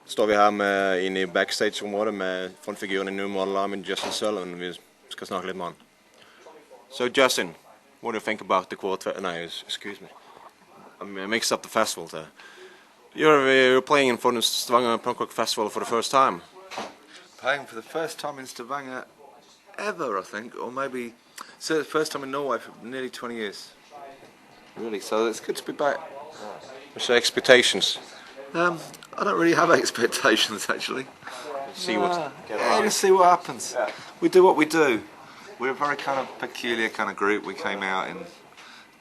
Står vi her inne i backstage-området med frontfiguren i New Model Army, Justin Sullivan. Vi skal snakke litt med han. So Justin, what do you think about the quartet? No, excuse me. I mixed up the festival there. You're playing for the Stavanger Punk Rock Festival for the first time. Playing for the first time in Stavanger ever, I think, or maybe so the first time in Norway for nearly 20 years. Really, so it's good to be back. What's your expectations? I don't really have expectations actually. See what just see what happens. Yeah. We do what we do. We're a very kind of peculiar kind of group. We came out in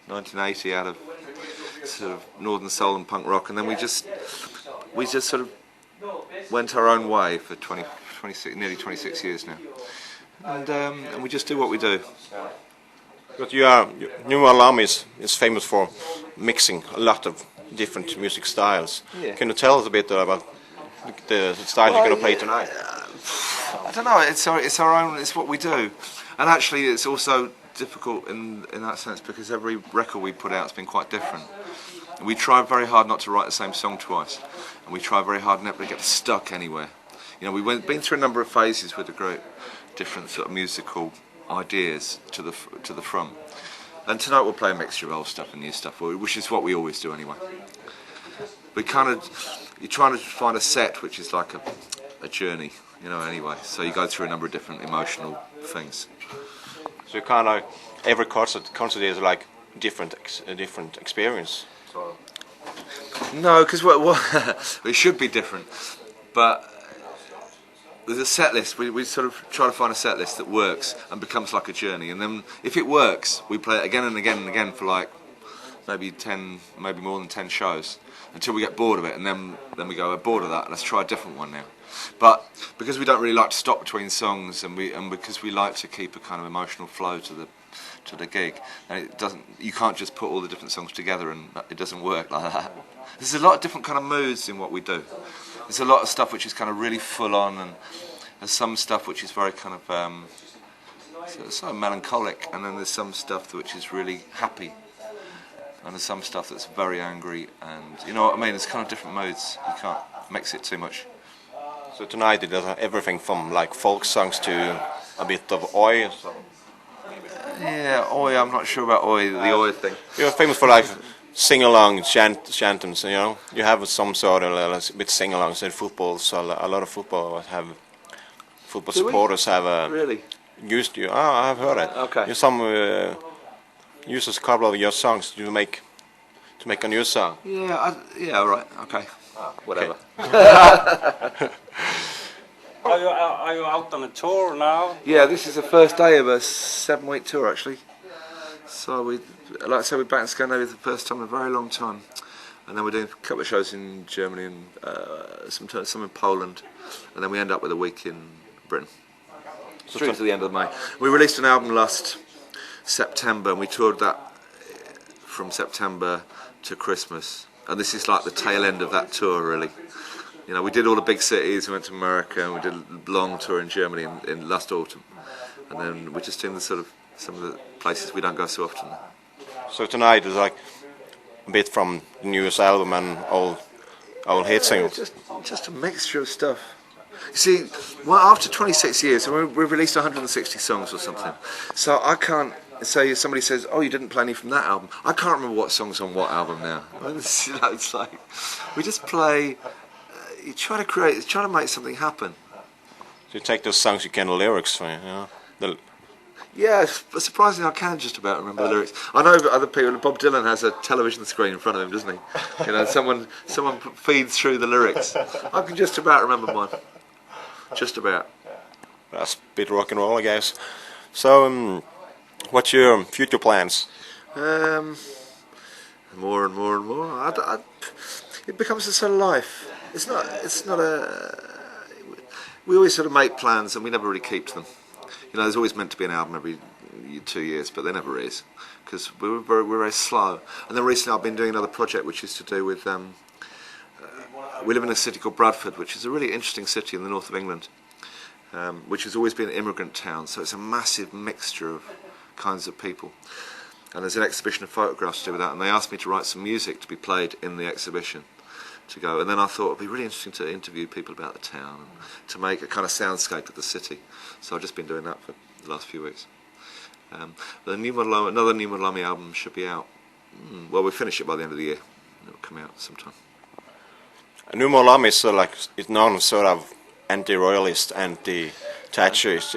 1980 out of sort of northern soul and punk rock, and then we just sort of went our own way for 26, nearly 26 years now, and we just do what we do. But New Model Army is famous for mixing a lot of different music styles. Yeah. Can you tell us a bit about the style you're going to play tonight? I don't know. It's our own. It's what we do, and actually, it's also difficult in that sense because every record we put out has been quite different. We try very hard not to write the same song twice, and we try very hard never to get stuck anywhere. You know, we've been through a number of phases with the group, different sort of musical ideas to the front. And tonight we'll play a mixture of old stuff and new stuff, which is what we always do anyway. You're trying to find a set which is like a journey, you know. Anyway, so you go through a number of different emotional things. So you kind of every concert is like a different experience. So. No, because it should be different, but with a set list, we sort of try to find a set list that works and becomes like a journey, and then if it works, we play it again and again and again for like maybe more than 10 shows until we get bored of it, and then we go, we're bored of that, let's try a different one now. But because we don't really like to stop between songs, and because we like to keep a kind of emotional flow to the gig, and you can't just put all the different songs together, and it doesn't work like that. There's a lot of different kind of moods in what we do. There's a lot of stuff which is kind of really full on, and there's some stuff which is very kind of sort of melancholic, and then there's some stuff which is really happy, and there's some stuff that's very angry, and you know what I mean. It's kind of different moods. You can't mix it too much. So tonight it does everything from like folk songs to a bit of oi. Yeah, oi. I'm not sure about oi. The oi thing. You're famous for like sing-along chantants, you know. You have some sort of a bit sing-alongs in football. So a lot of football supporters have really used you. Oh, I've heard it. Okay. You use a couple of your songs to make a new song. Yeah. Yeah. Right. Okay. Whatever. Okay. Are you out on a tour now? Yeah, this is the first day of a 7-week tour actually. So like I said, we're back in Scandinavia for the first time in a very long time, and then we're doing a couple of shows in Germany and some in Poland, and then we end up with a week in Britain. So through to the end of May. We released an album last September, and we toured that from September to Christmas, and this is like the tail end of that tour really. You know, we did all the big cities, we went to America, and we did a long tour in Germany in last autumn, and then we're just in the sort of some of the places we don't go so often. So tonight is like a bit from the newest album and old hit singles. Just a mixture of stuff. You see, well, after 26 years, we've released 160 songs or something. So I can't say somebody says, "Oh, you didn't play any from that album." I can't remember what songs on what album now. It's like we just play. You try to make something happen. So you take those songs, you can the lyrics for you know. Yeah, surprisingly, I can just about remember the lyrics. I know other people. Bob Dylan has a television screen in front of him, doesn't he? You know, someone feeds through the lyrics. I can just about remember mine. Just about. That's a bit rock and roll, I guess. So, what's your future plans? More and more and more. It becomes a sort of life. It's not a. We always sort of make plans and we never really keep to them. You know, there's always meant to be an album every 2 years, but there never is, because we're very slow. And then recently I've been doing another project which is to do with, we live in a city called Bradford, which is a really interesting city in the north of England, which has always been an immigrant town, so it's a massive mixture of kinds of people. And there's an exhibition of photographs to do with that, and they asked me to write some music to be played in the exhibition. to go. And then I thought it'd be really interesting to interview people about the town and to make a kind of soundscape of the city. So I've just been doing that for the last few weeks. Another New Model Army album should be out. Well, we'll finish it by the end of the year. It'll come out sometime. A New Model Army is sort of like, it's known as sort of anti-royalist, anti-Thatcherist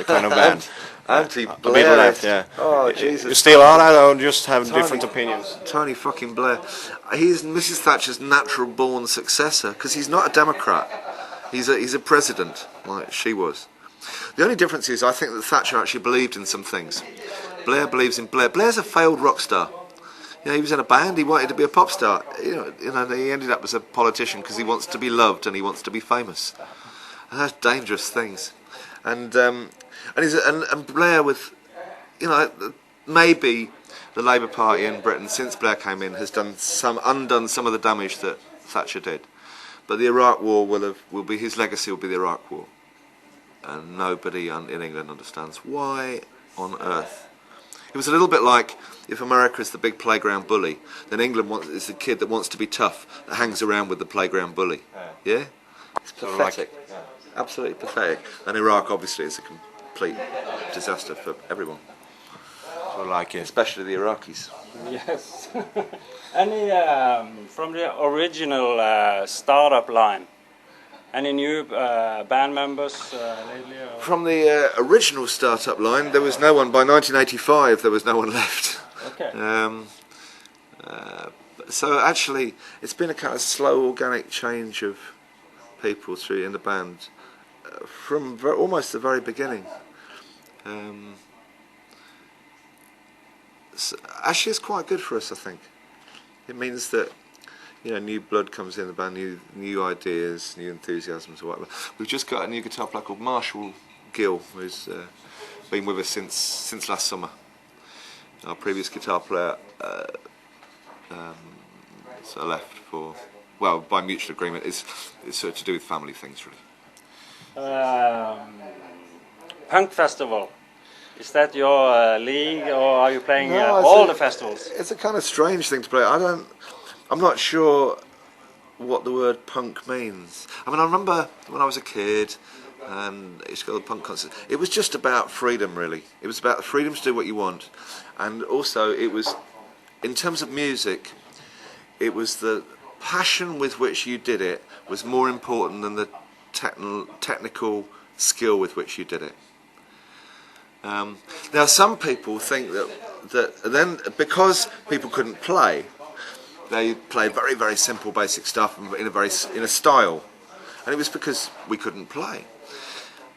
kind of band. Anti-Blair. Left, yeah. Oh, Jesus. You still are that, or just have different opinions? Tony fucking Blair. He's Mrs. Thatcher's natural-born successor, because he's not a Democrat. He's a president, like she was. The only difference is I think that Thatcher actually believed in some things. Blair believes in Blair. Blair's a failed rock star. You know, he was in a band, he wanted to be a pop star. You know, he ended up as a politician because he wants to be loved and he wants to be famous. And that's dangerous things. And Blair with, you know, maybe the Labour Party in Britain since Blair came in has undone some of the damage that Thatcher did. But the Iraq War will be his legacy will be the Iraq War. And nobody in England understands why on earth. It was a little bit like if America is the big playground bully, then England is the kid that wants to be tough, that hangs around with the playground bully. Yeah? It's pathetic. Absolutely pathetic. And Iraq obviously is a complete disaster for everyone. So like it. Especially the Iraqis. Yes. Any from the original startup line? Any new band members lately? Or? From the original startup line, there was no one. By 1985, there was no one left. Okay. So actually, it's been a kind of slow, organic change of people through in the band from almost the very beginning. So actually, it's quite good for us, I think. It means that, you know, new blood comes in the band, new ideas, new enthusiasms or whatever. We've just got a new guitar player called Marshall Gill, who's been with us since last summer. Our previous guitar player sort of left for, well, by mutual agreement. It's sort of to do with family things, really. Punk festival. Is that your league, or are you playing all the festivals? It's a kind of strange thing to play. I'm not sure what the word punk means. I mean, I remember when I was a kid and I used to go to the punk concerts. It was just about freedom, really. It was about the freedom to do what you want. And also, it was, in terms of music, it was the passion with which you did it was more important than the technical skill with which you did it. Now, some people think that then, because people couldn't play, they played very, very simple, basic stuff in a style, and it was because we couldn't play.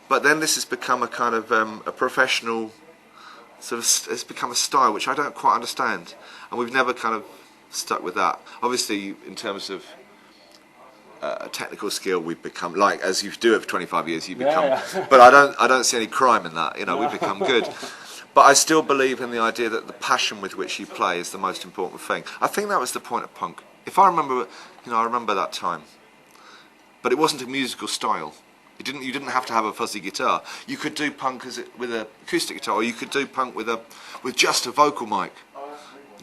But then this has become a kind of a professional sort of. It's become a style which I don't quite understand, and we've never kind of stuck with that. Obviously, in terms of technical skill, we've become, like, as you do it for 25 years, you become. Yeah. But I don't see any crime in that. You know, we've become good. But I still believe in the idea that the passion with which you play is the most important thing. I think that was the point of punk. If I remember, you know, I remember that time. But it wasn't a musical style. You didn't have to have a fuzzy guitar. You could do punk with an acoustic guitar, or you could do punk with just a vocal mic.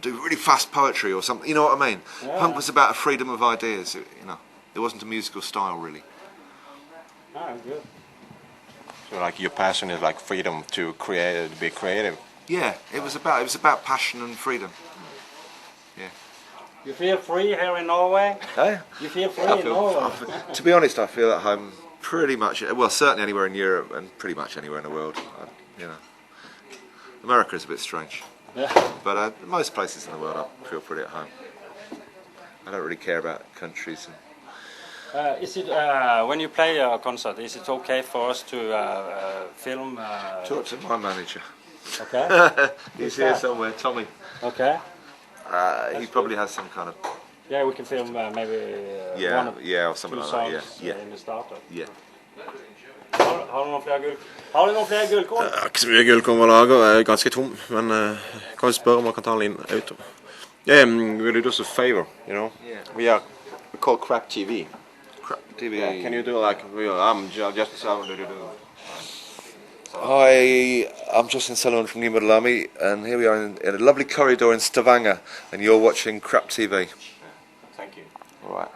Do really fast poetry or something. You know what I mean? Yeah. Punk was about a freedom of ideas. You know, it wasn't a musical style really. Ah, good. So, like, your passion is like freedom to be creative. Yeah, it was about passion and freedom. Yeah. You feel free here in Norway? Hey? You feel free in Norway? To be honest, I feel at home pretty much. Well, certainly anywhere in Europe and pretty much anywhere in the world. You know, America is a bit strange. Yeah. But most places in the world, I feel pretty at home. I don't really care about countries. Is it when you play a concert? Is it okay for us to film? Talk to my manager. Okay. He's here somewhere, Tommy. Okay. He probably has some kind of. Yeah, we can film maybe. Or something like that. Yeah. In the startup. Yeah. Har du noen flere gullkorn? Jeg har ikke så mye gullkorn å lage, jeg er ganske tom, men kan vi spørre om man kan ta en liten outro. Will you do us a favor, you know? Yeah. We call Crap TV. Crap TV. Yeah, can you do like, I'm Justin Sullivan, I'm Justin Sullivan from New Model Army, and here we are in a lovely corridor in Stavanger, and you're watching Crap TV. Thank you. All right.